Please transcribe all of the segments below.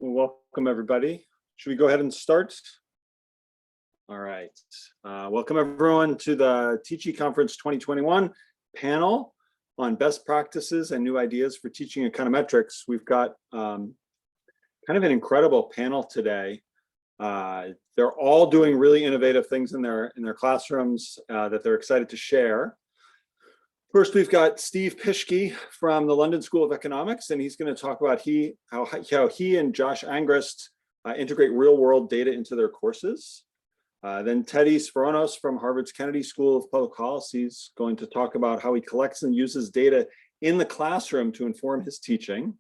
Welcome, everybody. Should we go ahead and start? All right. Welcome, everyone, to the Teaching Conference 2021 panel on best practices and new ideas for teaching econometrics. We've got kind of an incredible panel today. They're all doing really innovative things in their classrooms that they're excited to share. First, we've got Steve Pischke from the London School of Economics, and he's going to talk about how he and Josh Angrist integrate real-world data into their courses. Then Teddy Svoronos from Harvard's Kennedy School of Public Policy is going to talk about how he collects and uses data in the classroom to inform his teaching.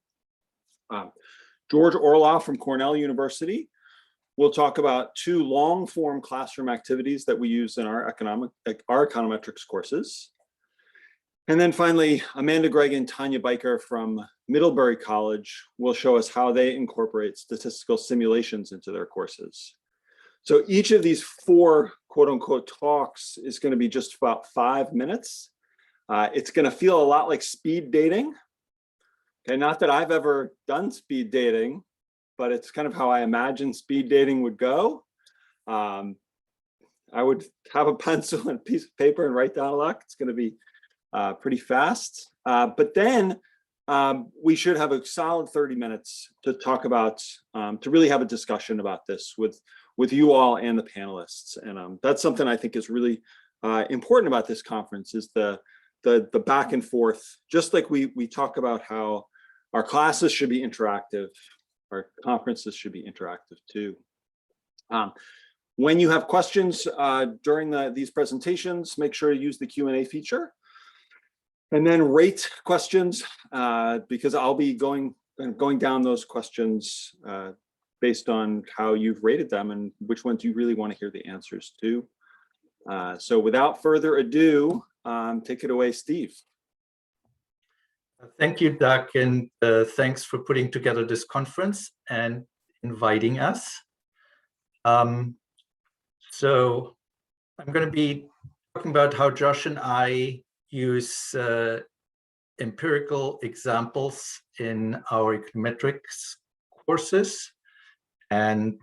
George Orlov from Cornell University will talk about two long-form classroom activities that we use in our econometrics courses. And then finally, Amanda, Gregg, and Tanya Byker from Middlebury College will show us how they incorporate statistical simulations into their courses. So each of these four quote unquote talks is going to be just about 5 minutes. It's going to feel a lot like speed dating. Okay, not that I've ever done speed dating, but it's kind of how I imagine speed dating would go. I would have a pencil and a piece of paper and write down a lot. It's going to be pretty fast, but then we should have a solid 30 minutes to talk about, to really have a discussion about this with you all and the panelists. And that's something I think is really important about this conference, is the back and forth. Just like we talk about how our classes should be interactive, our conferences should be interactive too. When you have questions during these presentations, make sure to use the Q&A feature. And then rate questions, because I'll be going down those questions based on how you've rated them and which ones you really want to hear the answers to. So without further ado, take it away, Steve. Thank you, Doug, and thanks for putting together this conference and inviting us. So I'm going to be talking about how Josh and I use empirical examples in our econometrics courses, and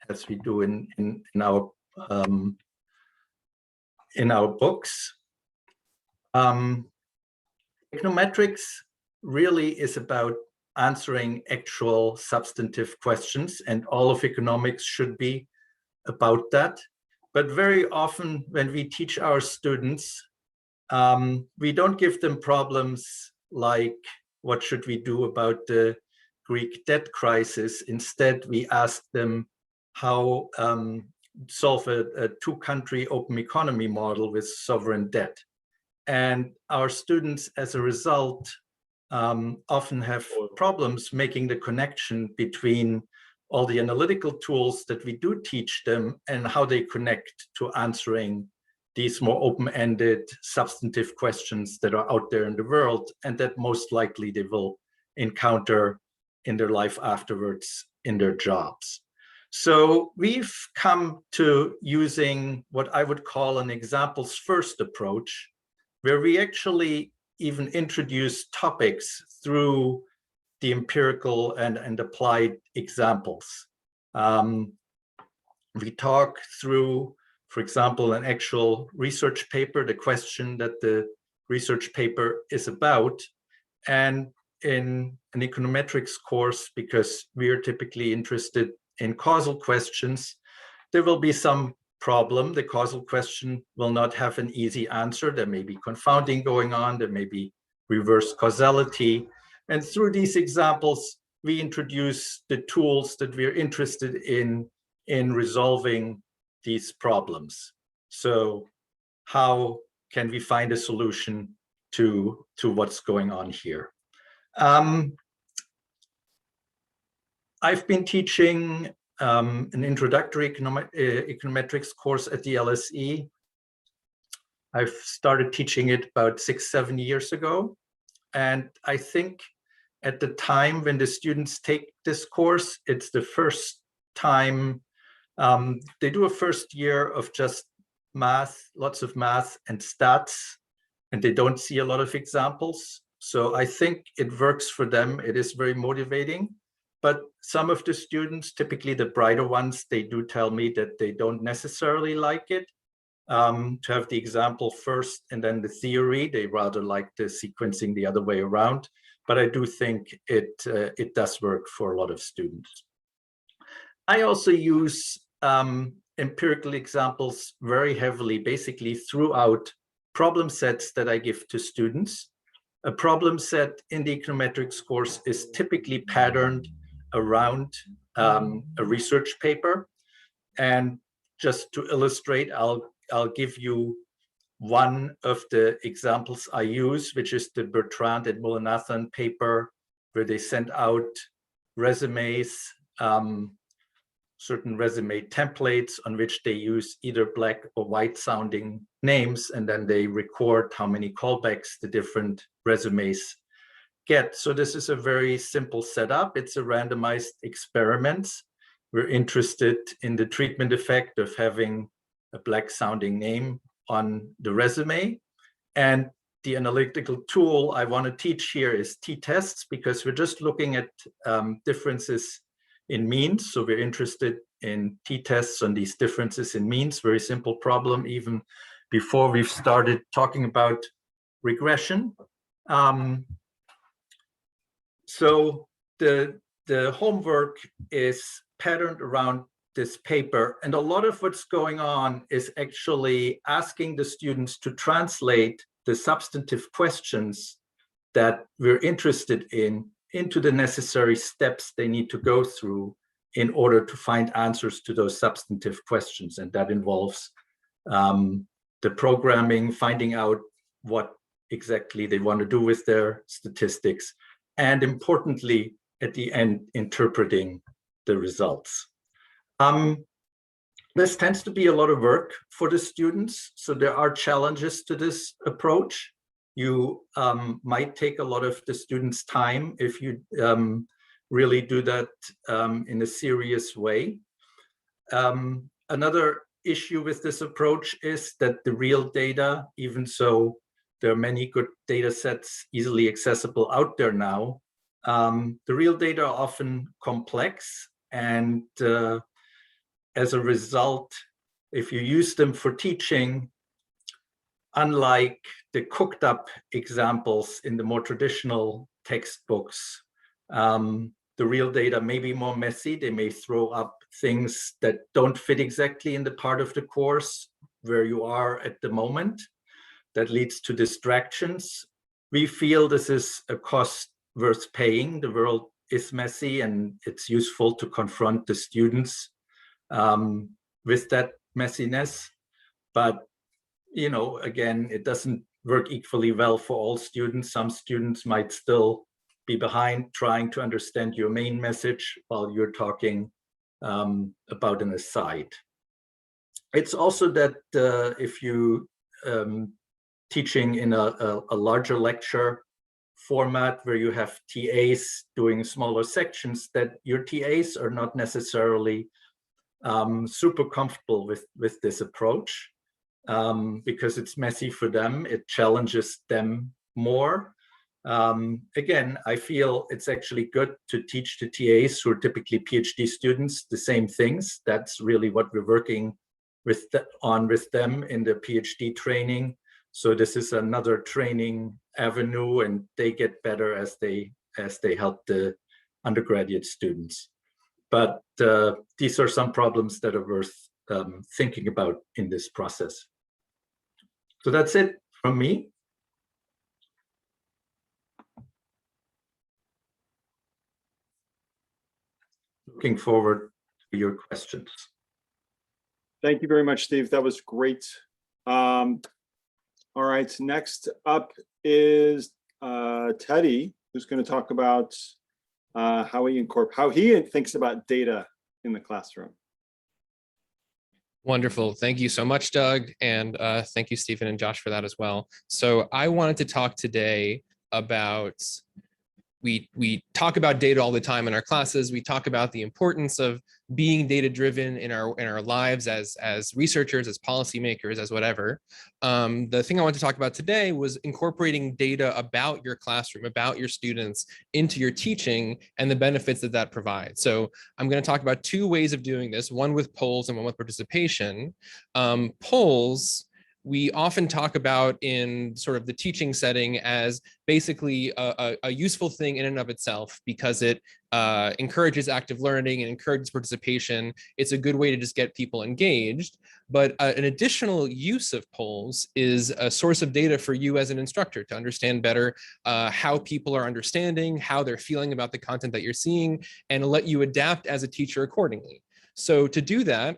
as we do in our books. Econometrics really is about answering actual substantive questions, and all of economics should be about that. But very often when we teach our students, we don't give them problems like, what should we do about the Greek debt crisis? Instead, we ask them how solve a two-country open economy model with sovereign debt. And our students, as a result, often have problems making the connection between all the analytical tools that we do teach them and how they connect to answering these more open-ended substantive questions that are out there in the world, and that most likely they will encounter in their life afterwards in their jobs. So we've come to using what I would call an examples first approach, where we actually even introduce topics through the empirical and applied examples. We talk through, for example, an actual research paper, the question that the research paper is about. And in an econometrics course, because we are typically interested in causal questions, there will be some problem. The causal question will not have an easy answer. There may be confounding going on. There may be reverse causality. And through these examples, we introduce the tools that we're interested in resolving these problems. So how can we find a solution to what's going on here? I've been teaching an introductory econometrics course at the LSE. I've started teaching it about 6-7 years ago. And I think at the time when the students take this course, it's the first time they do a first year of just math, lots of math and stats, and they don't see a lot of examples. So I think it works for them. It is very motivating. but some of the students, typically the brighter ones, they do tell me that they don't necessarily like it. To have the example first and then the theory, they rather like the sequencing the other way around. But I do think it does work for a lot of students. I also use empirical examples very heavily, basically throughout problem sets that I give to students. A problem set in the econometrics course is typically patterned around a research paper. And just to illustrate, I'll give you one of the examples I use, which is the Bertrand and Mullainathan paper, where they sent out resumes, certain resume templates on which they use either black or white sounding names, and then they record how many callbacks the different resumes get. So this is a very simple setup. It's a randomized experiment. We're interested in the treatment effect of having a black sounding name on the resume. And the analytical tool I want to teach here is t-tests, because we're just looking at differences in means. So we're interested in t-tests on these differences in means. Very simple problem, even before we've started talking about regression. So the homework is patterned around this paper, and a lot of what's going on is actually asking the students to translate the substantive questions that we're interested in into the necessary steps they need to go through in order to find answers to those substantive questions. And that involves the programming, finding out what exactly they want to do with their statistics, and importantly, at the end, interpreting the results. This tends to be a lot of work for the students, so there are challenges to this approach. You might take a lot of the students' time if you really do that in a serious way. Another issue with this approach is that the real data, even so there are many good data sets easily accessible out there now, the real data are often complex, and as a result, if you use them for teaching, unlike the cooked up examples in the more traditional textbooks, the real data may be more messy. They may throw up things that don't fit exactly in the part of the course where you are at the moment. That leads to distractions. We feel this is a cost worth paying. The world is messy, and it's useful to confront the students with that messiness. But, you know, again, it doesn't work equally well for all students. Some students might still be behind trying to understand your main message while you're talking about an aside. It's also that if you teaching in a larger lecture format where you have TAs doing smaller sections, that your TAs are not necessarily super comfortable with this approach because it's messy for them. It challenges them more. Again, I feel it's actually good to teach the TAs, who are typically PhD students, the same things. That's really what we're working with them in the PhD training. So this is another training avenue, and they get better as they help the undergraduate students. But these are some problems that are worth thinking about in this process. So that's it from me. Looking forward to your questions. Thank you very much, Steve. That was great. All right, next up is Teddy, who's going to talk about how he thinks about data in the classroom. Wonderful. Thank you so much, Doug. And thank you, Stephen and Josh, for that as well. So I wanted to talk today about we talk about data all the time in our classes. We talk about the importance of being data-driven in our lives as researchers, as policymakers, as whatever. The thing I want to talk about today was incorporating data about your classroom, about your students into your teaching and the benefits that that provides. So I'm going to talk about two ways of doing this, one with polls and one with participation. Polls, we often talk about in sort of the teaching setting as basically a useful thing in and of itself because it encourages active learning and encourages participation. It's a good way to just get people engaged. But an additional use of polls is a source of data for you as an instructor to understand better how people are understanding, how they're feeling about the content that you're seeing, and let you adapt as a teacher accordingly. So to do that,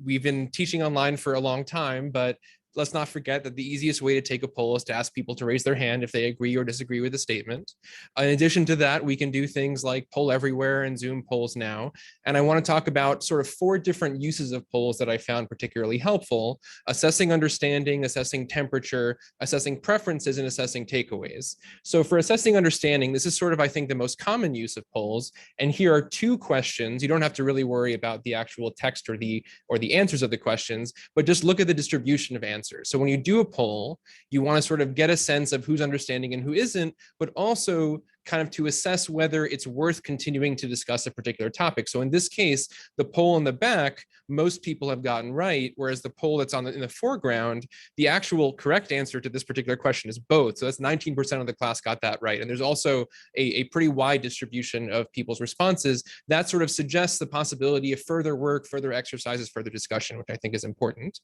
we've been teaching online for a long time, but let's not forget that the easiest way to take a poll is to ask people to raise their hand if they agree or disagree with the statement. In addition to that, we can do things like Poll Everywhere and Zoom polls now. And I want to talk about sort of 4 different uses of polls that I found particularly helpful: assessing understanding, assessing temperature, assessing preferences, and assessing takeaways. So for assessing understanding, this is sort of, I think, the most common use of polls. And here are 2 questions. You don't have to really worry about the actual text or the answers of the questions, but just look at the distribution of answers. So when you do a poll, you want to sort of get a sense of who's understanding and who isn't, but also kind of to assess whether it's worth continuing to discuss a particular topic. So in this case, the poll in the back, most people have gotten right, whereas the poll that's in the foreground, the actual correct answer to this particular question is both. So that's 19% of the class got that right. And there's also a pretty wide distribution of people's responses. That sort of suggests the possibility of further work, further exercises, further discussion, which I think is important.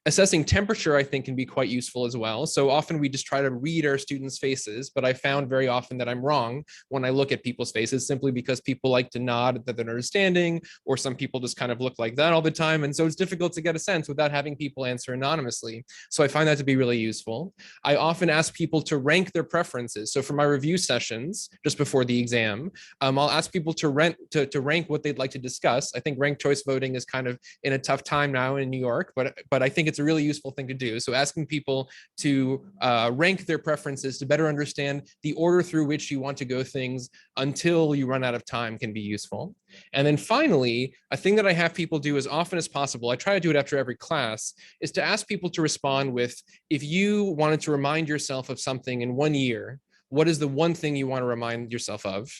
Assessing temperature, I think, can be quite useful as well. So often we just try to read our students' faces, but I found very often that I'm wrong when I look at people's faces, simply because people like to nod that they're understanding, or some people just kind of look like that all the time. And so it's difficult to get a sense without having people answer anonymously. So I find that to be really useful. I often ask people to rank their preferences. So for my review sessions, just before the exam, I'll ask people to rank what they'd like to discuss. I think ranked choice voting is kind of in a tough time now in New York, but I think it's a really useful thing to do. So asking people to rank their preferences to better understand the order through which you want to go things until you run out of time can be useful. And then finally, a thing that I have people do as often as possible, I try to do it after every class, is to ask people to respond with, if you wanted to remind yourself of something in 1 year, what is the one thing you want to remind yourself of?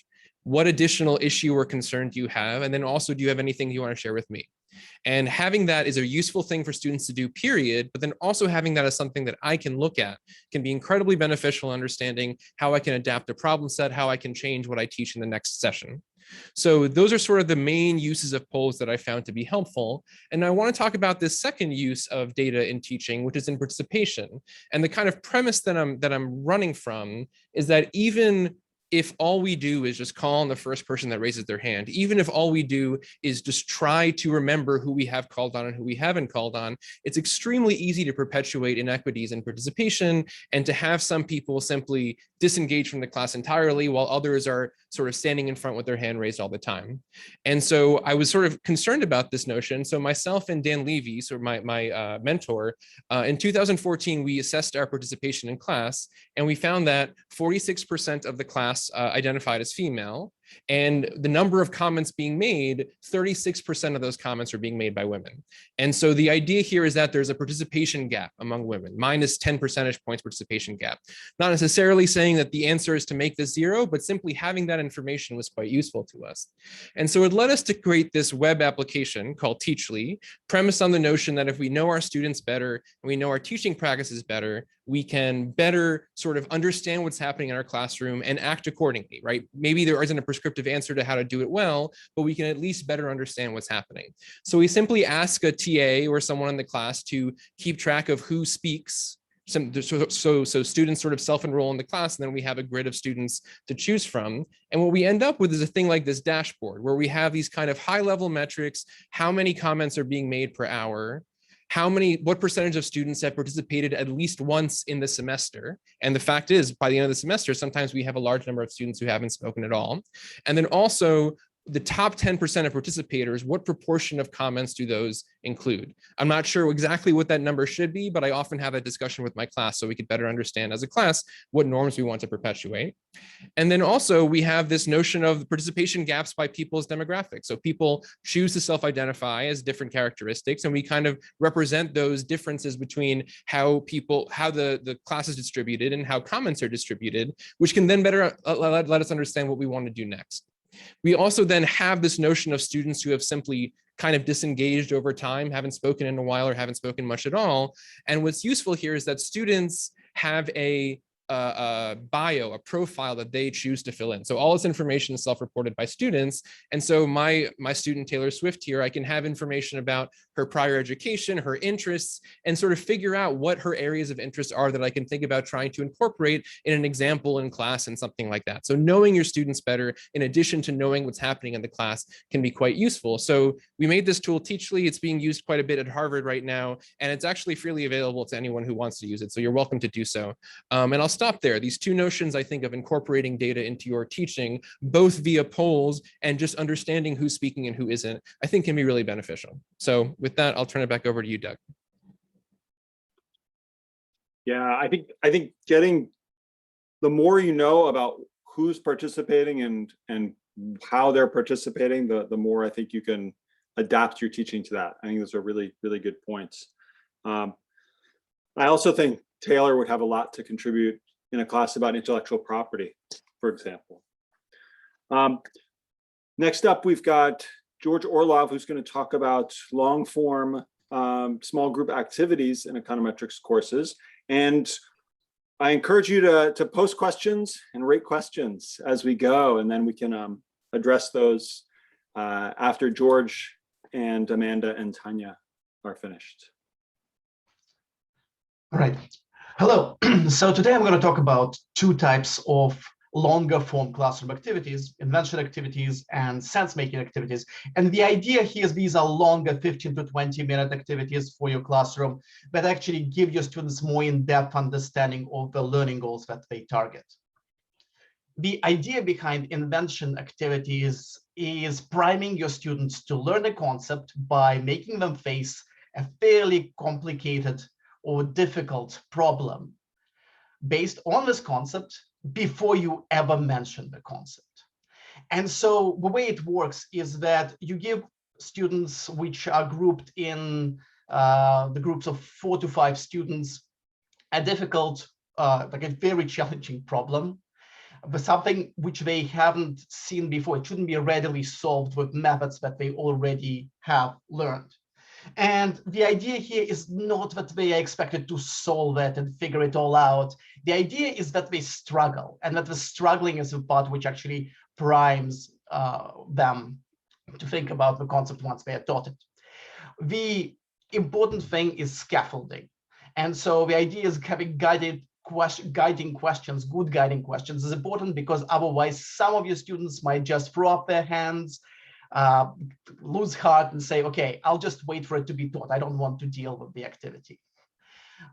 What additional issue or concern do you have? And then also, do you have anything you want to share with me? And having that is a useful thing for students to do, period, but then also having that as something that I can look at can be incredibly beneficial in understanding how I can adapt a problem set, how I can change what I teach in the next session. So those are sort of the main uses of polls that I found to be helpful. And I want to talk about this second use of data in teaching, which is in participation. And the kind of premise that I'm running from is that even if all we do is just call on the first person that raises their hand, even if all we do is just try to remember who we have called on and who we haven't called on, it's extremely easy to perpetuate inequities in participation and to have some people simply disengage from the class entirely while others are sort of standing in front with their hand raised all the time. And so I was sort of concerned about this notion. So myself and Dan Levy, sort of my mentor, in 2014, we assessed our participation in class, and we found that 46% of the class identified as female, and the number of comments being made, 36% of those comments are being made by women. And so the idea here is that there's a participation gap among women, minus 10 percentage points participation gap. Not necessarily saying that the answer is to make this 0, but simply having that information was quite useful to us. And so it led us to create this web application called Teachly, premised on the notion that if we know our students better and we know our teaching practices better, we can better sort of understand what's happening in our classroom and act accordingly, right? Maybe there isn't a prescriptive answer to how to do it well, but we can at least better understand what's happening. So we simply ask a TA or someone in the class to keep track of who speaks. So students sort of self-enroll in the class, and then we have a grid of students to choose from. And what we end up with is a thing like this dashboard, where we have these kind of high-level metrics, how many comments are being made per hour, what percentage of students have participated at least once in the semester. And the fact is, by the end of the semester, sometimes we have a large number of students who haven't spoken at all. And then also, the top 10% of participators, what proportion of comments do those include? I'm not sure exactly what that number should be, but I often have a discussion with my class so we could better understand as a class what norms we want to perpetuate. And then also we have this notion of participation gaps by people's demographics. So people choose to self-identify as different characteristics, and we kind of represent those differences between how the class is distributed and how comments are distributed, which can then better let us understand what we want to do next. We also then have this notion of students who have simply kind of disengaged over time, haven't spoken in a while or haven't spoken much at all. And what's useful here is that students have a bio, a profile that they choose to fill in. So all this information is self-reported by students. And so my student Taylor Swift here, I can have information about her prior education, her interests, and sort of figure out what her areas of interest are that I can think about trying to incorporate in an example in class and something like that. So knowing your students better, in addition to knowing what's happening in the class, can be quite useful. So we made this tool Teachly. It's being used quite a bit at Harvard right now, and it's actually freely available to anyone who wants to use it. So you're welcome to do so. And I'll stop there. These two notions, I think, of incorporating data into your teaching, both via polls and just understanding who's speaking and who isn't, I think can be really beneficial. So with that, I'll turn it back over to you, Doug. Yeah, I think getting the more you know about who's participating and how they're participating, the more I think you can adapt your teaching to that. I think those are really, really good points. I also think Taylor would have a lot to contribute in a class about intellectual property, for example. Next up, we've got George Orlov, who's going to talk about long-form small group activities in econometrics courses. And I encourage you to post questions and rate questions as we go, and then we can address those after George and Amanda and Tanya are finished. All right. Hello. So today I'm going to talk about two types of longer form classroom activities, invention activities and sense-making activities. And the idea here is these are longer 15 to 20-minute activities for your classroom that actually give your students more in-depth understanding of the learning goals that they target. The idea behind invention activities is priming your students to learn a concept by making them face a fairly complicated or difficult problem based on this concept before you ever mention the concept. And so the way it works is that you give students, which are grouped in the groups of 4 to 5 students, a difficult, like a very challenging problem, but something which they haven't seen before. It shouldn't be readily solved with methods that they already have learned. And the idea here is not that they are expected to solve it and figure it all out. The idea is that they struggle, and that the struggling is the part which actually primes them to think about the concept once they are taught it. The important thing is scaffolding. And so the idea is having guiding questions, good guiding questions is important, because otherwise some of your students might just throw up their hands, lose heart and say, okay, I'll just wait for it to be taught. I don't want to deal with the activity.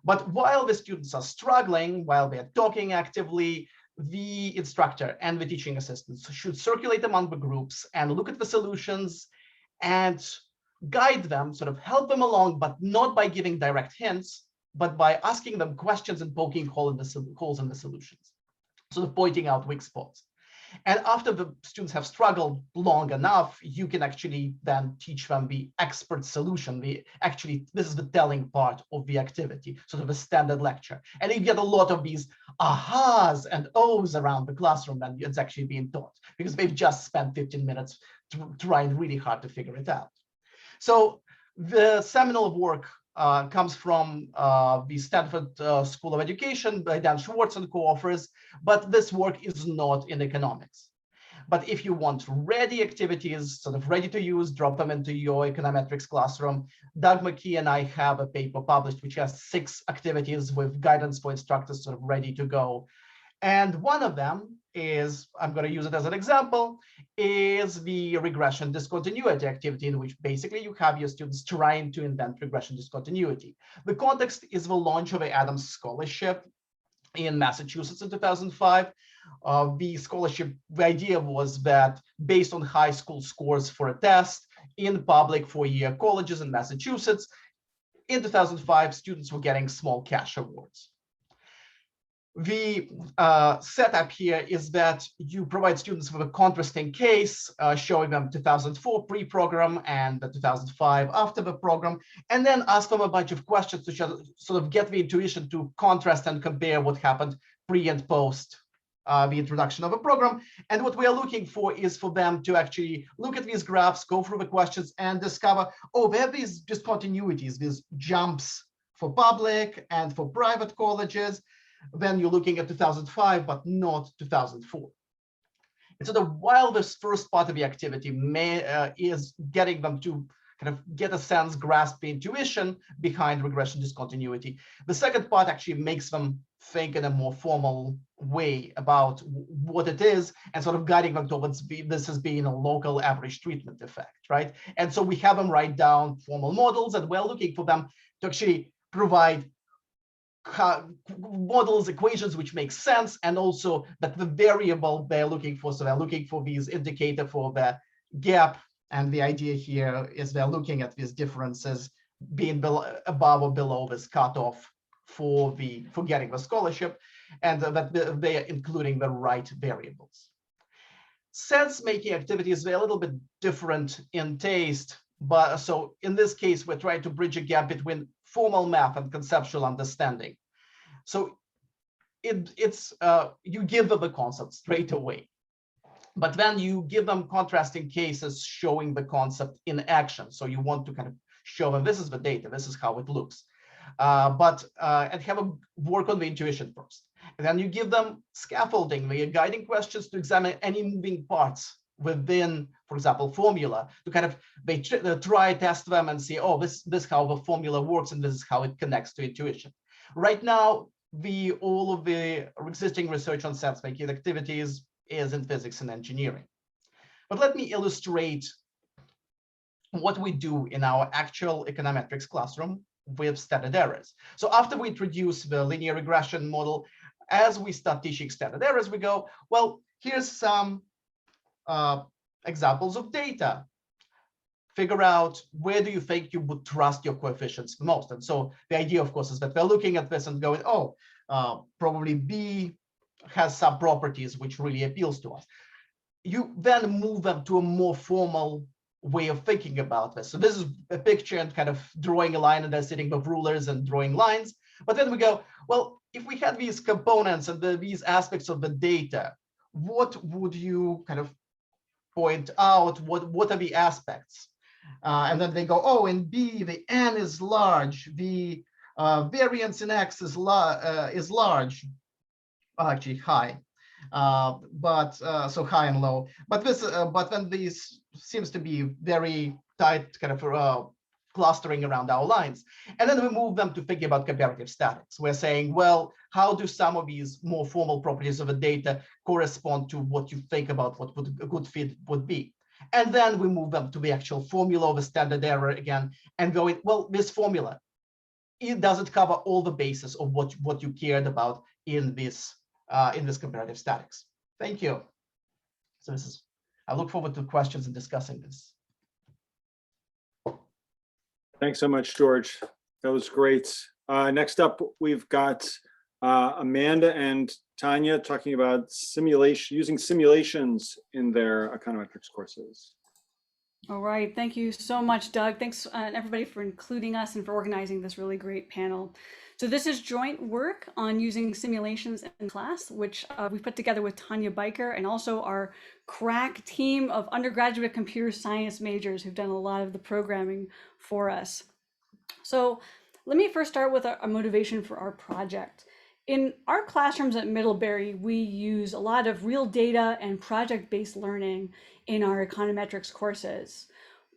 But while the students are struggling, while they're talking actively, the instructor and the teaching assistants should circulate among the groups and look at the solutions and guide them, sort of help them along, but not by giving direct hints, but by asking them questions and poking holes in the solutions, sort of pointing out weak spots. And after the students have struggled long enough, you can actually then teach them the expert solution. This is the telling part of the activity, sort of a standard lecture. And you get a lot of these ahas and ohs around the classroom, and it's actually being taught because they've just spent 15 minutes trying really hard to figure it out. So the seminal work comes from the Stanford School of Education by Dan Schwartz and co-authors, but this work is not in economics. But if you want ready activities, sort of ready to use, drop them into your econometrics classroom. Doug McKee and I have a paper published which has 6 activities with guidance for instructors sort of ready to go. And one of them is, I'm going to use it as an example, is the regression discontinuity activity, in which basically you have your students trying to invent regression discontinuity. The context is the launch of the Adams Scholarship in Massachusetts in 2005. The scholarship, the idea was that based on high school scores for a test in public four-year colleges in Massachusetts. In 2005, students were getting small cash awards. The setup here is that you provide students with a contrasting case, showing them 2004 pre-program and the 2005 after the program, and then ask them a bunch of questions to sort of get the intuition to contrast and compare what happened pre and post the introduction of a program. And what we are looking for is for them to actually look at these graphs, go through the questions, and discover, oh, there are these discontinuities, these jumps for public and for private colleges. Then you're looking at 2005, but not 2004. And so while this first part of the activity is getting them to kind of get a sense, grasp the intuition behind regression discontinuity, the second part actually makes them think in a more formal way about what it is and sort of guiding them towards this as being a local average treatment effect, right? And so we have them write down formal models, and we're looking for them to actually provide models, equations which make sense, and also that the variable they're looking for, so they're looking for these indicator for the gap, and the idea here is they're looking at these differences being above or below this cutoff for getting the scholarship, and that they're including the right variables. Sense-making activities, they're a little bit different in taste, but so in this case, we're trying to bridge a gap between formal math and conceptual understanding. So you give them the concept straight away, but then you give them contrasting cases showing the concept in action. So you want to kind of show them this is the data, this is how it looks, and have them work on the intuition first. And then you give them scaffolding, the guiding questions to examine any moving parts within, for example, formula, to kind of try test them and see, oh, this is how the formula works, and this is how it connects to intuition. Right now, all of the existing research on sense-making activities is in physics and engineering. But let me illustrate what we do in our actual econometrics classroom with standard errors. So after we introduce the linear regression model, as we start teaching standard errors, we go, well, here's some examples of data. Figure out where do you think you would trust your coefficients the most. And so the idea, of course, is that they're looking at this and going, oh, probably B has some properties which really appeals to us. You then move them to a more formal way of thinking about this. So this is a picture and kind of drawing a line, and they're sitting with rulers and drawing lines. But then we go, well, if we had these components and these aspects of the data, what would you kind of point out? What are the aspects? And then they go, oh, in B, the N is large. The variance in X is large, actually high, so high and low. But then these seems to be very tight, kind of clustering around our lines. And then we move them to thinking about comparative statics. We're saying, well, how do some of these more formal properties of the data correspond to what you think about what a good fit would be? And then we move them to the actual formula of a standard error again, and going, well, this formula, does it cover all the bases of what you cared about in this comparative statics? Thank you. So I look forward to questions and discussing this. Thanks so much, George. That was great. Next up, we've got Amanda and Tanya talking about using simulations in their econometrics courses. All right, thank you so much, Doug. Thanks everybody for including us and for organizing this really great panel. So this is joint work on using simulations in class, which we put together with Tanya Byker and also our crack team of undergraduate computer science majors who've done a lot of the programming for us. So let me first start with a motivation for our project. In our classrooms at Middlebury, we use a lot of real data and project-based learning in our econometrics courses.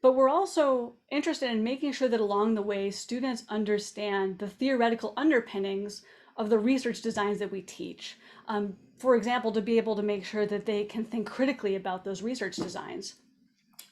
But we're also interested in making sure that along the way, students understand the theoretical underpinnings of the research designs that we teach. For example, to be able to make sure that they can think critically about those research designs.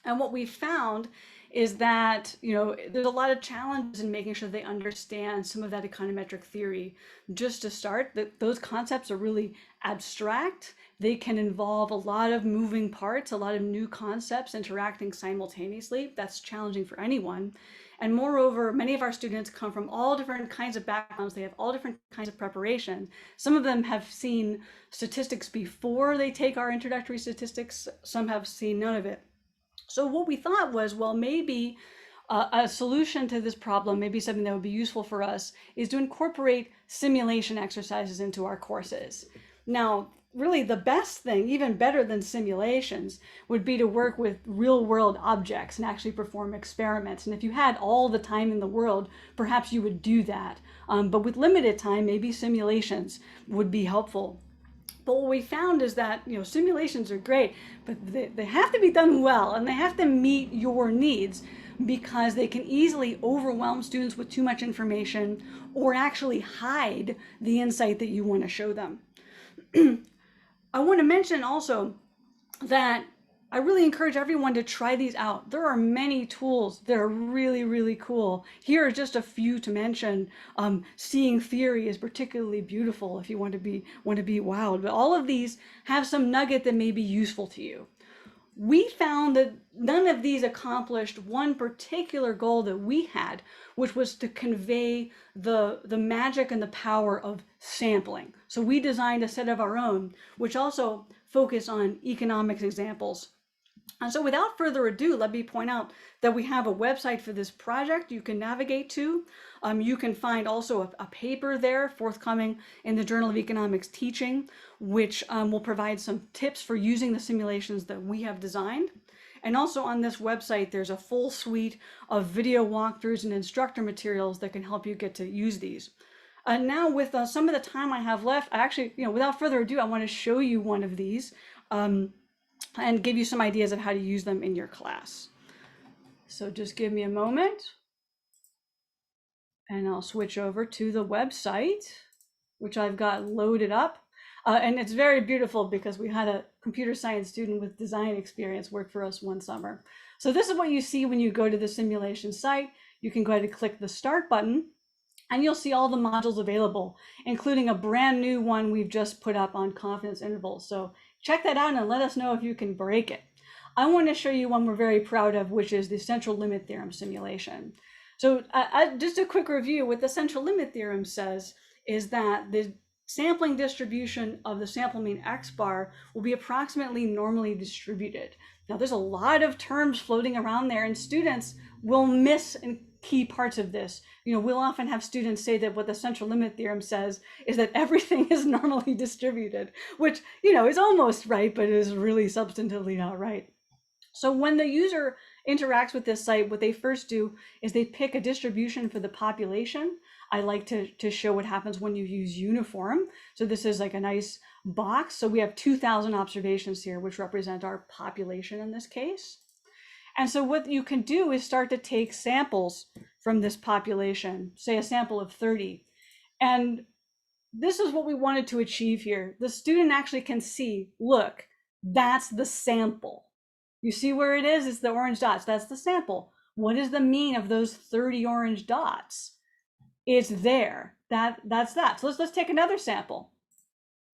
And what we found is that, you know, there's a lot of challenges in making sure they understand some of that econometric theory. Just to start, that those concepts are really abstract. They can involve a lot of moving parts, a lot of new concepts interacting simultaneously. That's challenging for anyone. And moreover, many of our students come from all different kinds of backgrounds. They have all different kinds of preparation. Some of them have seen statistics before they take our introductory statistics. Some have seen none of it. So what we thought was, well, maybe a solution to this problem, maybe something that would be useful for us, is to incorporate simulation exercises into our courses. Now, really the best thing, even better than simulations, would be to work with real world objects and actually perform experiments. And if you had all the time in the world, perhaps you would do that. But with limited time, maybe simulations would be helpful. But what we found is that, you know, simulations are great, but they have to be done well, and they have to meet your needs, because they can easily overwhelm students with too much information or actually hide the insight that you want to show them. I want to mention also that I really encourage everyone to try these out. There are many tools that are really, really cool. Here are just a few to mention. Seeing theory is particularly beautiful if you want to be wowed, but all of these have some nugget that may be useful to you. We found that none of these accomplished one particular goal that we had, which was to convey the magic and the power of sampling. So we designed a set of our own, which also focus on economics examples. And so without further ado, let me point out that we have a website for this project you can navigate to. You can find also a paper there forthcoming in the Journal of Economics Teaching, which will provide some tips for using the simulations that we have designed. And also on this website, there's a full suite of video walkthroughs and instructor materials that can help you get to use these. Now with some of the time I have left, I actually, you know, without further ado, I want to show you one of these. And give you some ideas of how to use them in your class. So just give me a moment and I'll switch over to the website, which I've got loaded up. And it's very beautiful because we had a computer science student with design experience work for us one summer. So this is what you see when you go to the simulation site. You can go ahead and click the start button and you'll see all the modules available, including a brand new one we've just put up on confidence intervals. So check that out and let us know if you can break it. I want to show you one we're very proud of, which is the central limit theorem simulation. So just a quick review, what the central limit theorem says is that the sampling distribution of the sample mean X bar will be approximately normally distributed. Now there's a lot of terms floating around there and students will miss key parts of this. You know, we'll often have students say that what the central limit theorem says is that everything is normally distributed, which, you know, is almost right, but is really substantively not right. So when the user interacts with this site, what they first do is they pick a distribution for the population. I like to show what happens when you use uniform. So this is like a nice box. So we have 2,000 observations here, which represent our population in this case. And so what you can do is start to take samples from this population, say a sample of 30. And this is what we wanted to achieve here. The student actually can see, look, that's the sample. You see where it is? It's the orange dots. That's the sample. What is the mean of those 30 orange dots? It's there. That's that. So let's take another sample.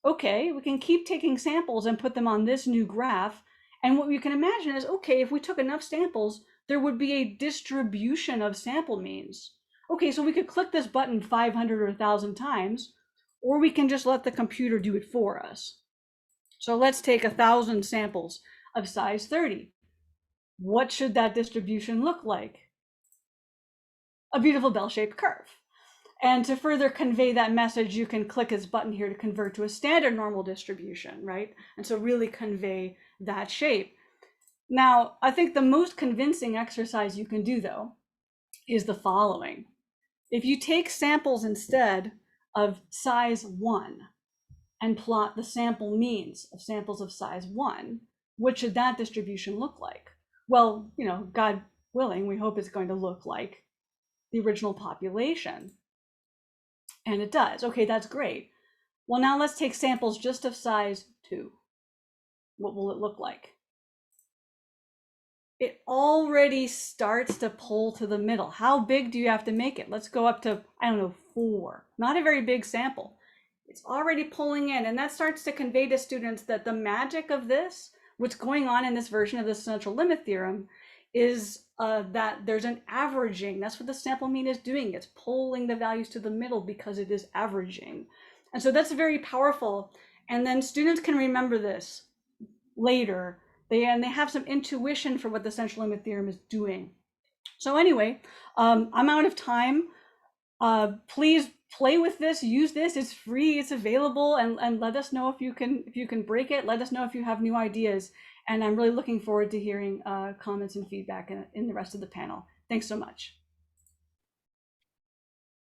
Okay, we can keep taking samples and put them on this new graph. And what you can imagine is, okay, if we took enough samples, there would be a distribution of sample means. Okay, so we could click this button 500 or 1,000 times, or we can just let the computer do it for us. So let's take 1,000 samples of size 30. What should that distribution look like? A beautiful bell-shaped curve. And to further convey that message, you can click this button here to convert to a standard normal distribution, right? And so really convey that shape. Now, I think the most convincing exercise you can do, though, is the following. If you take samples instead of size 1 and plot the sample means of samples of size 1, what should that distribution look like? Well, you know, God willing, we hope it's going to look like the original population. And it does. Okay, that's great. Well, now let's take samples just of size 2. What will it look like? it already starts to pull to the middle. How big do you have to make it? Let's go up to, I don't know, 4. Not a very big sample. It's already pulling in, and that starts to convey to students that the magic of this, what's going on in this version of the central limit theorem, is that there's an averaging. That's what the sample mean is doing. It's pulling the values to the middle because it is averaging. And so that's very powerful. And then students can remember this later. They have some intuition for what the central limit theorem is doing. So anyway, I'm out of time. Please play with this, use this. It's free, it's available, and let us know if you can break it. Let us know if you have new ideas. And I'm really looking forward to hearing comments and feedback in the rest of the panel. Thanks so much.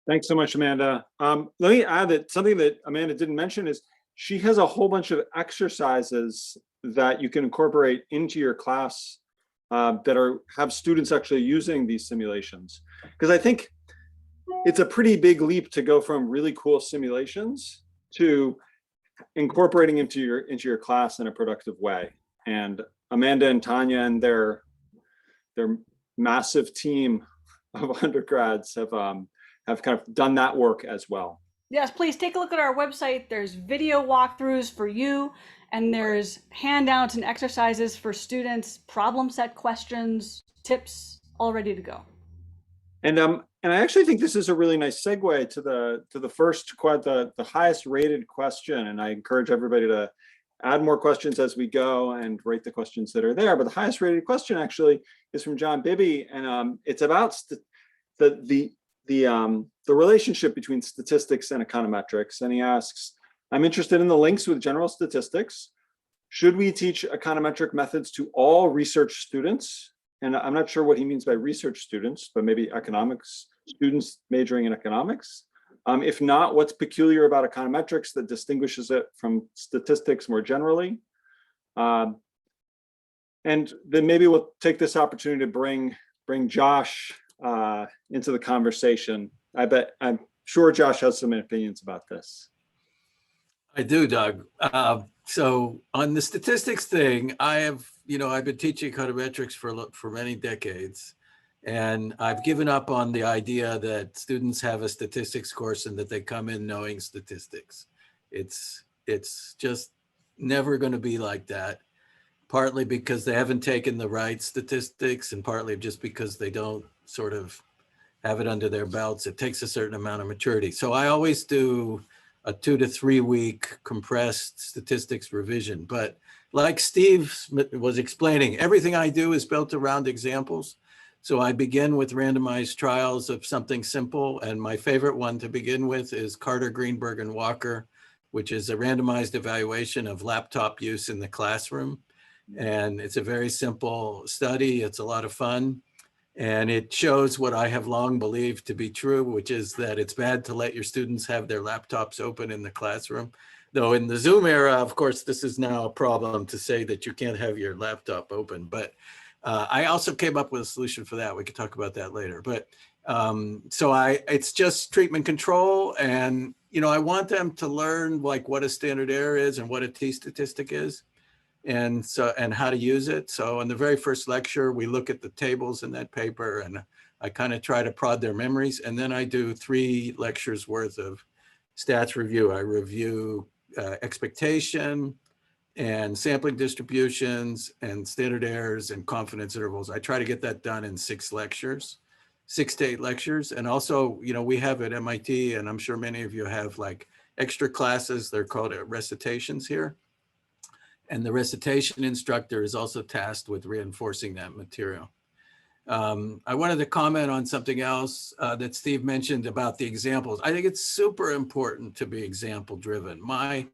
Thanks so much, Amanda. Let me add that something that Amanda didn't mention is she has a whole bunch of exercises that you can incorporate into your class that have students actually using these simulations. Because I think it's a pretty big leap to go from really cool simulations to incorporating into your class in a productive way. And Amanda and Tanya and their massive team of undergrads have kind of done that work as well. Yes, please take a look at our website. There's video walkthroughs for you, and there's handouts and exercises for students, problem set questions, tips, all ready to go. And I actually think this is a really nice segue to the first, the highest rated question. And I encourage everybody to add more questions as we go and rate the questions that are there. But the highest rated question actually is from John Bibby, and it's about the relationship between statistics and econometrics. And he asks, I'm interested in the links with general statistics. Should we teach econometric methods to all research students? And I'm not sure what he means by research students, but maybe economics students majoring in economics. If not, what's peculiar about econometrics that distinguishes it from statistics more generally? And then maybe we'll take this opportunity to bring Josh into the conversation. I'm sure Josh has some opinions about this. I do, Doug. So on the statistics thing, I've been teaching econometrics for many decades, and I've given up on the idea that students have a statistics course and that they come in knowing statistics. It's just never going to be like that, partly because they haven't taken the right statistics and partly just because they don't sort of have it under their belts. It takes a certain amount of maturity. So I always do a 2 to 3 week compressed statistics revision. But like Steve was explaining, everything I do is built around examples. So I begin with randomized trials of something simple. And my favorite one to begin with is Carter, Greenberg, and Walker, which is a randomized evaluation of laptop use in the classroom. And it's a very simple study. It's a lot of fun. And it shows what I have long believed to be true, which is that it's bad to let your students have their laptops open in the classroom. Though in the Zoom era, of course, this is now a problem to say that you can't have your laptop open. But I also came up with a solution for that. We could talk about that later. But it's just treatment control. And, I want them to learn like what a standard error is and what a t-statistic is. And how to use it. So in the very first lecture, we look at the tables in that paper and I kind of try to prod their memories. And then I do 3 lectures worth of stats review. I review expectation and sampling distributions and standard errors and confidence intervals. I try to get that done in 6 lectures, 6 to 8 lectures. And also, we have at MIT, and I'm sure many of you have like extra classes. They're called recitations here. And the recitation instructor is also tasked with reinforcing that material. I wanted to comment on something else that Steve mentioned about the examples. I think it's super important to be example driven. My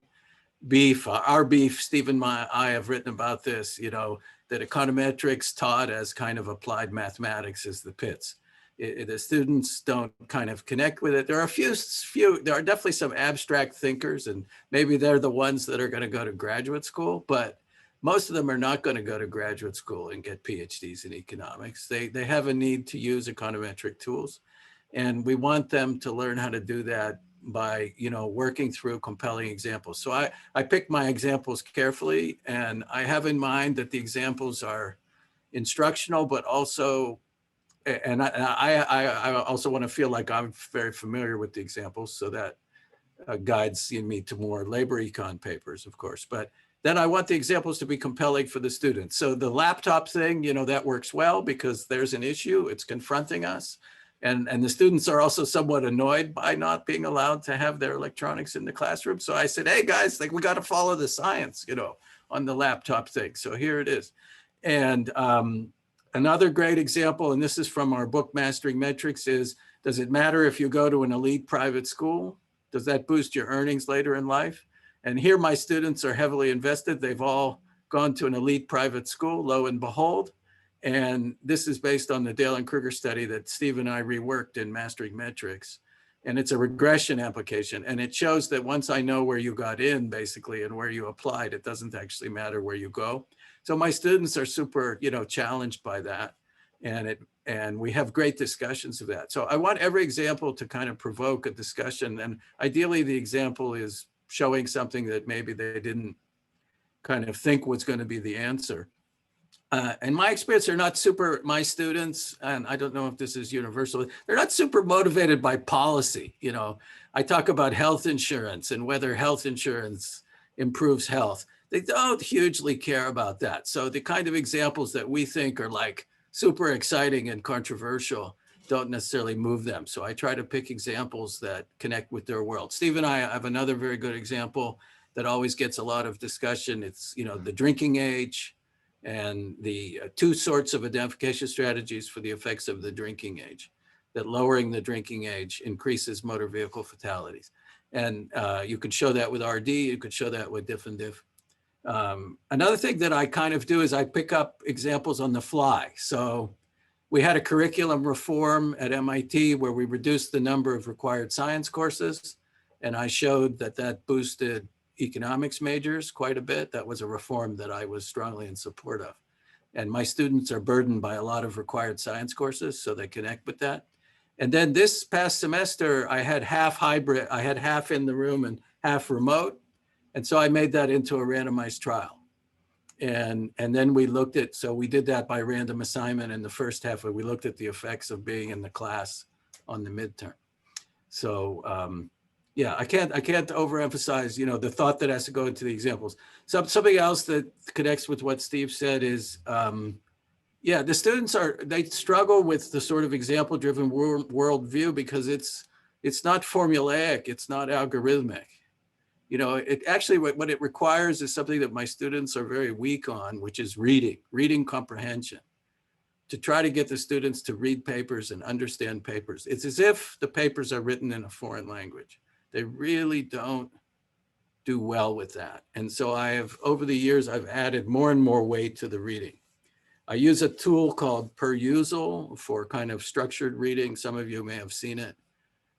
beef, our beef, Steve and I have written about this, that econometrics taught as kind of applied mathematics is the pits. The students don't kind of connect with it. There are there are definitely some abstract thinkers, and maybe they're the ones that are going to go to graduate school, but most of them are not going to go to graduate school and get PhDs in economics. They have a need to use econometric tools, and we want them to learn how to do that by, working through compelling examples. So I pick my examples carefully, and I have in mind that the examples are instructional, but also, and I also want to feel like I'm very familiar with the examples, so that guides me to more labor econ papers, of course. But then I want the examples to be compelling for the students. So the laptop thing, that works well because there's an issue, it's confronting us. And the students are also somewhat annoyed by not being allowed to have their electronics in the classroom. So I said, hey guys, like we got to follow the science, on the laptop thing. So here it is. And another great example, and this is from our book, Mastering Metrics, is, does it matter if you go to an elite private school? Does that boost your earnings later in life? And here my students are heavily invested. They've all gone to an elite private school, lo and behold. And this is based on the Dale and Kruger study that Steve and I reworked in Mastering Metrics. And it's a regression application. And it shows that once I know where you got in, basically, and where you applied, it doesn't actually matter where you go. So my students are super, challenged by that. And we have great discussions of that. So I want every example to kind of provoke a discussion. And ideally, the example is showing something that maybe they didn't kind of think was going to be the answer. In my experience, they're not my students, and I don't know if this is universal, they're not super motivated by policy. I talk about health insurance and whether health insurance improves health. They don't hugely care about that. So the kind of examples that we think are like super exciting and controversial don't necessarily move them. So I try to pick examples that connect with their world. Steve and I have another very good example that always gets a lot of discussion. It's, the drinking age and the two sorts of identification strategies for the effects of the drinking age, that lowering the drinking age increases motor vehicle fatalities. And you could show that with RD, you could show that with diff and diff. Another thing that I kind of do is I pick up examples on the fly. So we had a curriculum reform at MIT where we reduced the number of required science courses. And I showed that that boosted economics majors quite a bit. That was a reform that I was strongly in support of. And my students are burdened by a lot of required science courses, so they connect with that. And then this past semester, I had half hybrid. I had half in the room and half remote. And so I made that into a randomized trial. And then we looked at, so we did that by random assignment in the first half, where we looked at the effects of being in the class on the midterm. So yeah, I can't overemphasize, the thought that has to go into the examples. Something else that connects with what Steve said is, yeah, the students they struggle with the sort of example-driven worldview because it's not formulaic, it's not algorithmic. It actually, what it requires is something that my students are very weak on, which is reading comprehension, to try to get the students to read papers and understand papers. It's as if the papers are written in a foreign language. They really don't do well with that. And so over the years, I've added more and more weight to the reading. I use a tool called Perusal for kind of structured reading. Some of you may have seen it.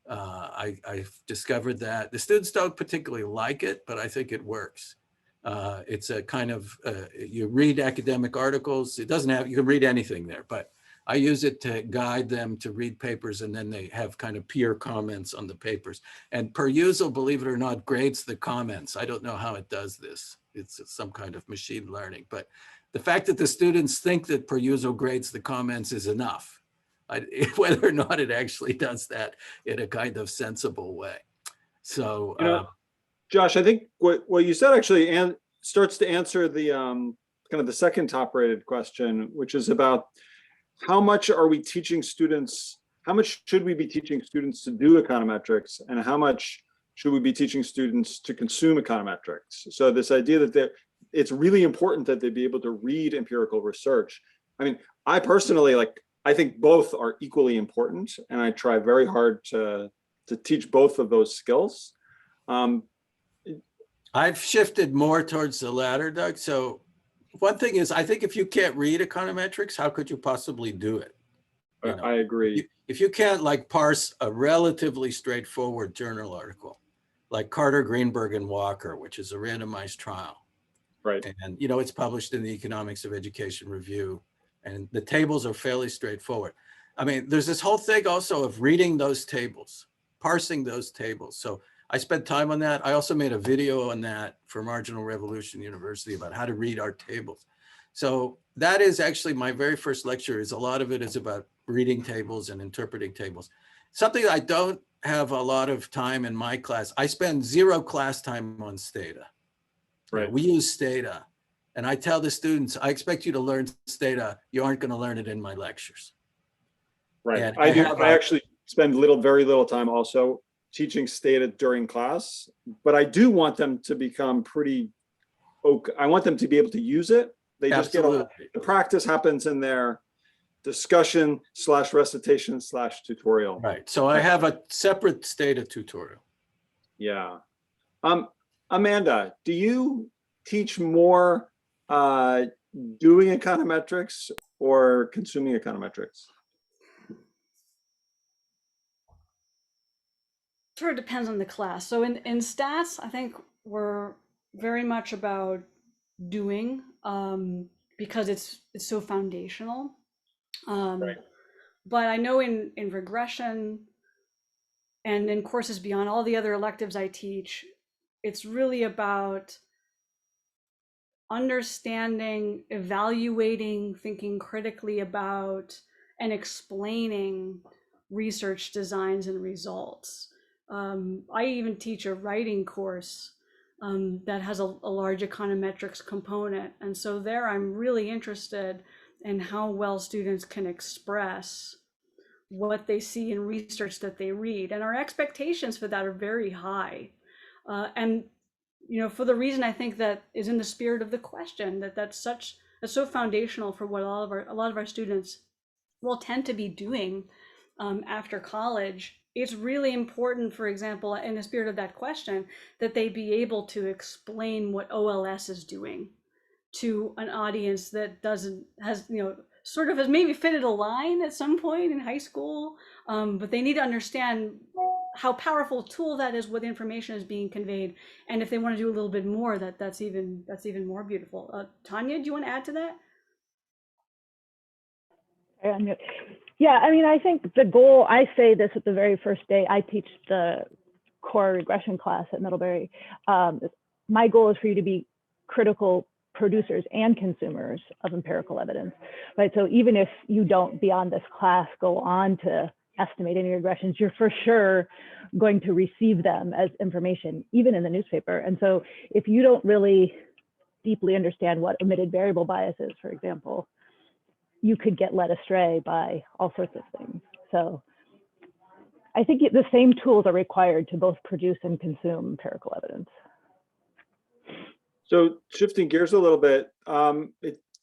I've discovered that the students don't particularly like it, but I think it works. It's a kind of, you read academic articles. It doesn't have, you can read anything there, but I use it to guide them to read papers, and then they have kind of peer comments on the papers. And Perusal, believe it or not, grades the comments. I don't know how it does this. It's some kind of machine learning, but the fact that the students think that Perusal grades the comments is enough. Whether or not it actually does that in a kind of sensible way. So, Josh, I think what you said actually starts to answer the kind of the second top rated question, which is about how much are we teaching students, how much should we be teaching students to do econometrics, and how much should we be teaching students to consume econometrics? So this idea that it's really important that they be able to read empirical research. I mean, I personally, I think both are equally important, and I try very hard to teach both of those skills. I've shifted more towards the latter, Doug. So one thing is, I think if you can't read econometrics, how could you possibly do it? I agree. If you can't parse a relatively straightforward journal article, like Carter, Greenberg, and Walker, which is a randomized trial. Right. And, it's published in the Economics of Education Review. And the tables are fairly straightforward. I mean, there's this whole thing also of reading those tables, parsing those tables. So I spent time on that. I also made a video on that for Marginal Revolution University about how to read our tables. So that is actually my very first lecture. Is a lot of it is about reading tables and interpreting tables. Something I don't have a lot of time in my class. I spend 0 class time on Stata. Right. We use Stata. And I tell the students, I expect you to learn Stata. You aren't going to learn it in my lectures. Right. And I actually spend very little time also teaching Stata during class, but I do want them to become pretty okay. I want them to be able to use it. They just Absolutely. the practice happens in their discussion / recitation / tutorial. Right. So I have a separate Stata tutorial. Yeah. Amanda, do you teach more doing econometrics or consuming econometrics? Sort of depends on the class. So in stats, I think we're very much about doing because it's so foundational. Right. But I know in regression and in courses beyond all the other electives I teach, it's really about understanding, evaluating, thinking critically about, and explaining research designs and results. I even teach a writing course that has a large econometrics component. And so there I'm really interested in how well students can express what they see in research that they read. And our expectations for that are very high. And for the reason I think that is in the spirit of the question, that's so foundational for what a lot of our students will tend to be doing after college. It's really important, for example, in the spirit of that question, that they be able to explain what OLS is doing to an audience that has maybe fitted a line at some point in high school, but they need to understand how powerful a tool that is, what information is being conveyed, and if they want to do a little bit more, that's even more beautiful. Tanya, do you want to add to that? Yeah, I mean, I think the goal, I say this at the very first day, I teach the core regression class at Middlebury. My goal is for you to be critical producers and consumers of empirical evidence, right? So even if you don't, beyond this class, go on to estimate any regressions, you're for sure going to receive them as information, even in the newspaper. And so if you don't really deeply understand what omitted variable bias is, for example, you could get led astray by all sorts of things. So I think the same tools are required to both produce and consume empirical evidence. So shifting gears a little bit,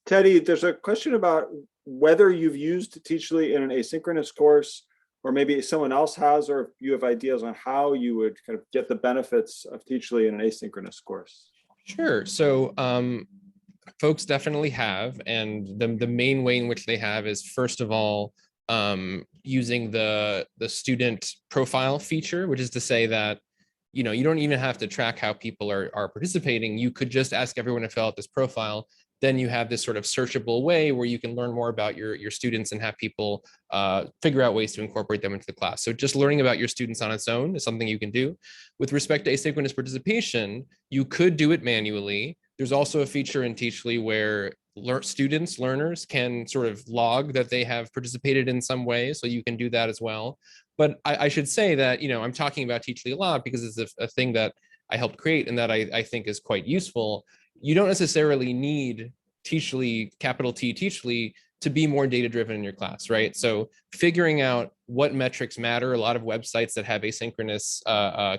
Teddy, there's a question about whether you've used Teachly in an asynchronous course, or maybe someone else has, or if you have ideas on how you would kind of get the benefits of Teachly in an asynchronous course. Sure. So folks definitely have, and the main way in which they have is, first of all, using the student profile feature, which is to say that you don't even have to track how people are participating. You could just ask everyone to fill out this profile. Then you have this sort of searchable way where you can learn more about your students and have people figure out ways to incorporate them into the class. So just learning about your students on its own is something you can do. With respect to asynchronous participation, you could do it manually. There's also a feature in Teachly where learners can sort of log that they have participated in some way. So you can do that as well. But I should say that, I'm talking about Teachly a lot because it's a thing that I helped create and that I think is quite useful. You don't necessarily need Teachly, capital T Teachly, to be more data-driven in your class, right? So figuring out what metrics matter, a lot of websites that have asynchronous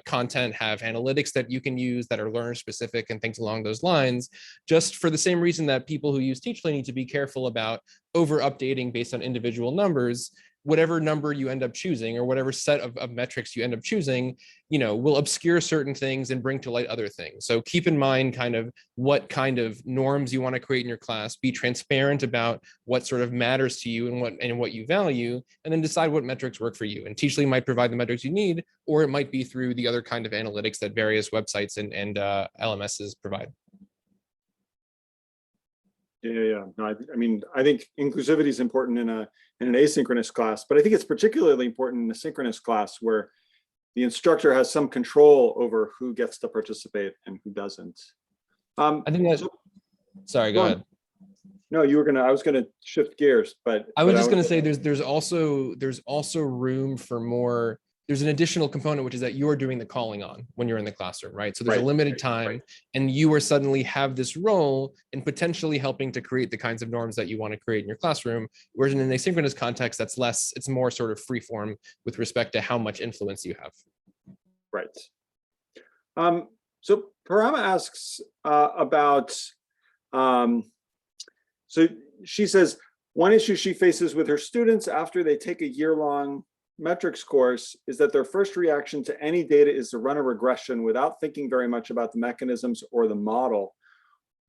content have analytics that you can use that are learner-specific and things along those lines, just for the same reason that people who use Teachly need to be careful about over-updating based on individual numbers. Whatever number you end up choosing, or whatever set of metrics you end up choosing, will obscure certain things and bring to light other things. So keep in mind kind of what kind of norms you want to create in your class, be transparent about what sort of matters to you and what you value, and then decide what metrics work for you. And Teachly might provide the metrics you need, or it might be through the other kind of analytics that various websites and LMSs provide. Yeah. No, I think inclusivity is important in an asynchronous class, but I think it's particularly important in a synchronous class where the instructor has some control over who gets to participate and who doesn't. I think that's, sorry, go ahead. No, I was gonna shift gears, but. I was but just going to say there's also room for more. There's an additional component, which is that you're doing the calling on when you're in the classroom, right? So there's a Right, limited time, and you are suddenly have this role in potentially helping to create the kinds of norms that you want to create in your classroom. Whereas in an asynchronous context, that's less, it's more sort of free form with respect to how much influence you have. Right. So Parama asks about, so she says, one issue she faces with her students after they take a year-long metrics course is that their first reaction to any data is to run a regression without thinking very much about the mechanisms or the model.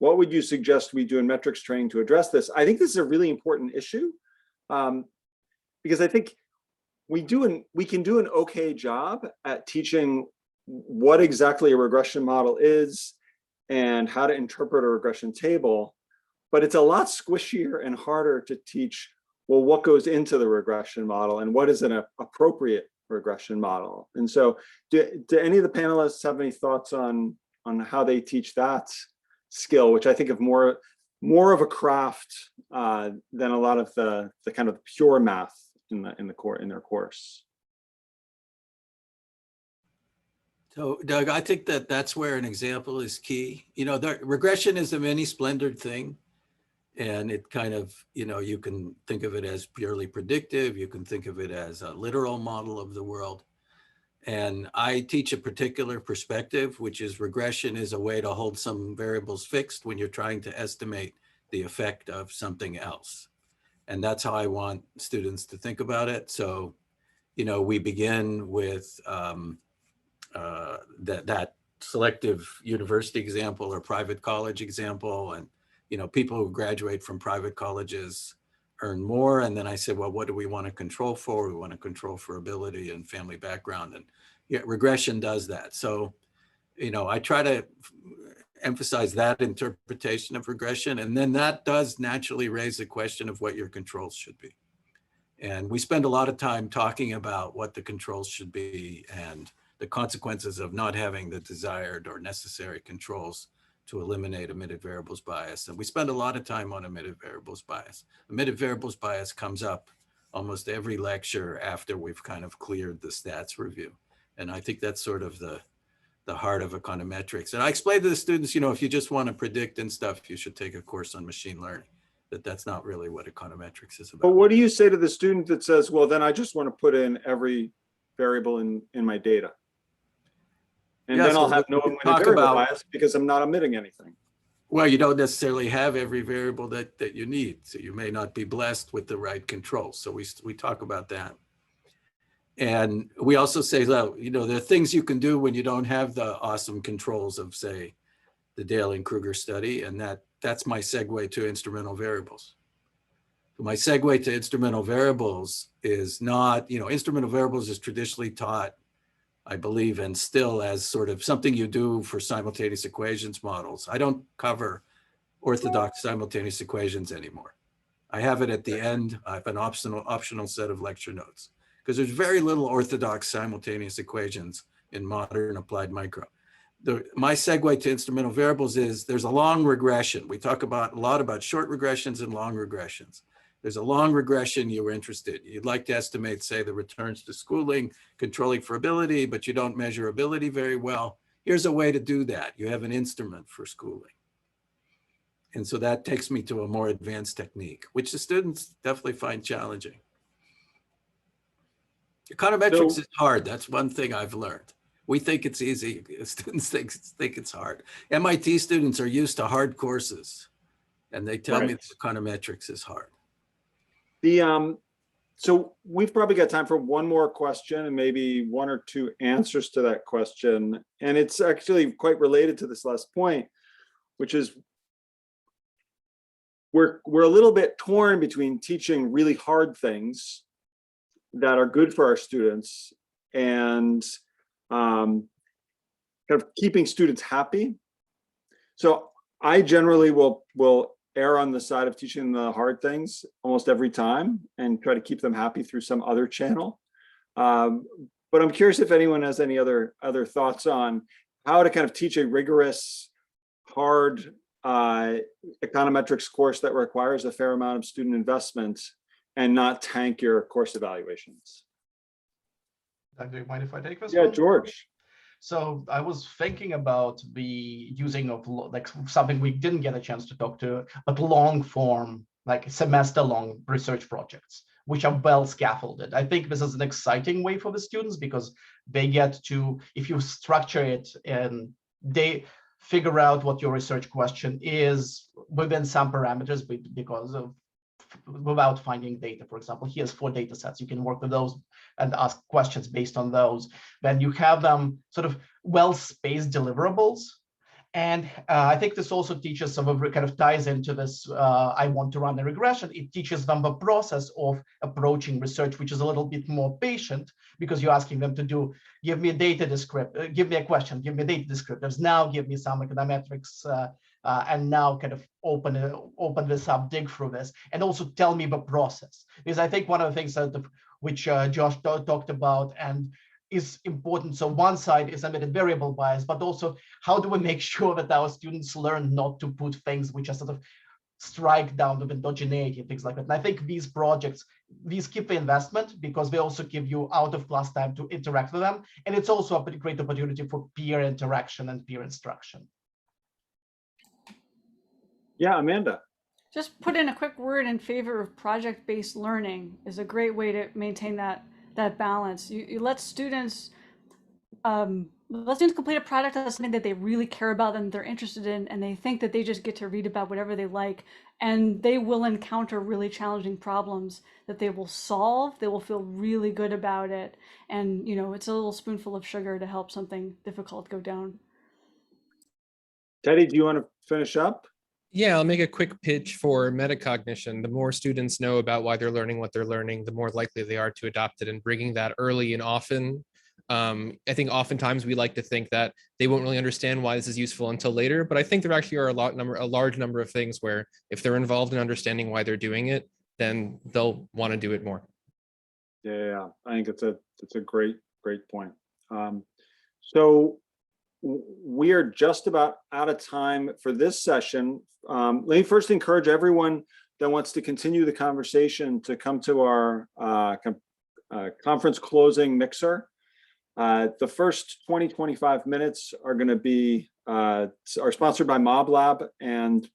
What would you suggest we do in metrics training to address this? I think this is a really important issue because I think we can do an okay job at teaching what exactly a regression model is and how to interpret a regression table, but it's a lot squishier and harder to teach, well, what goes into the regression model and what is an appropriate regression model. And so do any of the panelists have any thoughts on how they teach that skill, which I think of more of a craft than a lot of the kind of pure math in their course? So Doug, I think that's where an example is key. Regression is a many splendored thing. And it kind of, you can think of it as purely predictive. You can think of it as a literal model of the world. And I teach a particular perspective, which is regression is a way to hold some variables fixed when you're trying to estimate the effect of something else. And that's how I want students to think about it. So, we begin with that selective university example or private college example. And people who graduate from private colleges earn more. And then I said, well, what do we want to control for? We want to control for ability and family background. And yeah, regression does that. So, I try to emphasize that interpretation of regression. And then that does naturally raise the question of what your controls should be. And we spend a lot of time talking about what the controls should be and the consequences of not having the desired or necessary controls to eliminate omitted variables bias. And we spend a lot of time on omitted variables bias. Omitted variables bias comes up almost every lecture after we've kind of cleared the stats review. And I think that's sort of the heart of econometrics. And I explain to the students, if you just want to predict and stuff, you should take a course on machine learning, that's not really what econometrics is about. But what do you say to the student that says, well, then I just want to put in every variable in my data? And then I'll have no omitted variable bias because I'm not omitting anything. Well, you don't necessarily have every variable that you need. So you may not be blessed with the right controls. So we talk about that. And we also say, well, there are things you can do when you don't have the awesome controls of, say, the Dale and Kruger study. And that's my segue to instrumental variables. So my segue to instrumental variables is not, instrumental variables is traditionally taught, I believe, and still as sort of something you do for simultaneous equations models. I don't cover orthodox simultaneous equations anymore. I have it at the end. I have an optional set of lecture notes because there's very little orthodox simultaneous equations in modern applied micro. My segue to instrumental variables is there's a long regression. We talk a lot about short regressions and long regressions. There's a long regression you were interested. You'd like to estimate, say, the returns to schooling, controlling for ability, but you don't measure ability very well. Here's a way to do that. You have an instrument for schooling. And so that takes me to a more advanced technique, which the students definitely find challenging. Econometrics is hard. That's one thing I've learned. We think it's easy. Students think it's hard. MIT students are used to hard courses, and they tell me that econometrics is hard. So we've probably got time for one more question and maybe one or two answers to that question. And it's actually quite related to this last point, which is we're a little bit torn between teaching really hard things that are good for our students and kind of keeping students happy. So I generally will err on the side of teaching the hard things almost every time and try to keep them happy through some other channel. But I'm curious if anyone has any other thoughts on how to kind of teach a rigorous, hard econometrics course that requires a fair amount of student investment and not tank your course evaluations. Do you mind if I take this Yeah, one? George. So I was thinking about the using of like something we didn't get a chance to talk to, but long form, like semester-long research projects, which are well scaffolded. I think this is an exciting way for the students because they get to, if you structure it and they figure out what your research question is within some parameters because of without finding data. For example, here's 4 data sets. You can work with those and ask questions based on those. Then you have them sort of well-spaced deliverables. And I think this also teaches some of it, kind of ties into this, I want to run a regression. It teaches them the process of approaching research, which is a little bit more patient because you're asking them to do, give me a data descriptor, give me a question, give me data descriptors, now give me some econometrics, and now kind of open this up, dig through this, and also tell me the process. Because I think one of the things that which Josh talked about and is important. So one side is embedded variable bias, but also how do we make sure that our students learn not to put things which are sort of strike down with endogeneity and things like that. And I think these projects, these keep the investment because they also give you out of class time to interact with them. And it's also a pretty great opportunity for peer interaction and peer instruction. Yeah, Amanda. Just put in a quick word in favor of project-based learning is a great way to maintain that balance. You let students complete a project that's something that they really care about and they're interested in, and they think that they just get to read about whatever they like, and they will encounter really challenging problems that they will solve. They will feel really good about it, and it's a little spoonful of sugar to help something difficult go down. Teddy, do you want to finish up? Yeah, I'll make a quick pitch for metacognition. The more students know about why they're learning what they're learning, the more likely they are to adopt it, and bringing that early and often. I think oftentimes we like to think that they won't really understand why this is useful until later, but I think there actually are a large number of things where if they're involved in understanding why they're doing it, then they'll want to do it more. Yeah, I think it's a great point. So we are just about out of time for this session. Let me first encourage everyone that wants to continue the conversation to come to our conference closing mixer. The first 20-25 minutes are going to be are sponsored by Mob Lab, and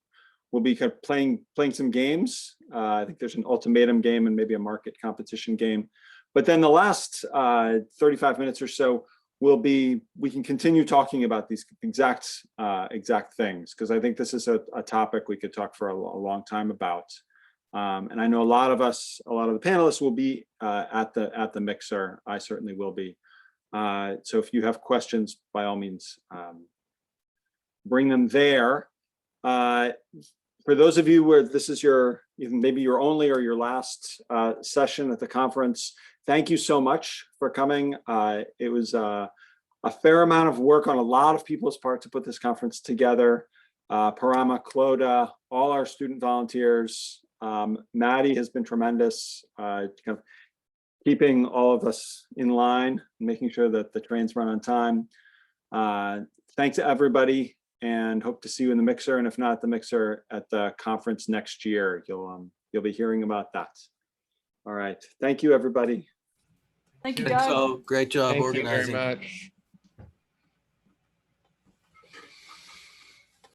we'll be kind of playing some games. I think there's an ultimatum game and maybe a market competition game. But then the last 35 minutes or so we can continue talking about these exact things, because I think this is a topic we could talk for a long time about. And I know a lot of the panelists will be at the mixer. I certainly will be. So if you have questions, by all means, bring them there. For those of you where this is maybe your only or your last session at the conference, thank you so much for coming. It was a fair amount of work on a lot of people's part to put this conference together. Parama, Clodagh, all our student volunteers. Maddie has been tremendous, kind of keeping all of us in line, making sure that the trains run on time. Thanks to everybody, and hope to see you in the mixer. And if not at the mixer, at the conference next year, you'll be hearing about that. All right, thank you, everybody. Thank you, Thanks Doug. all. Great job Thank you organizing. very much.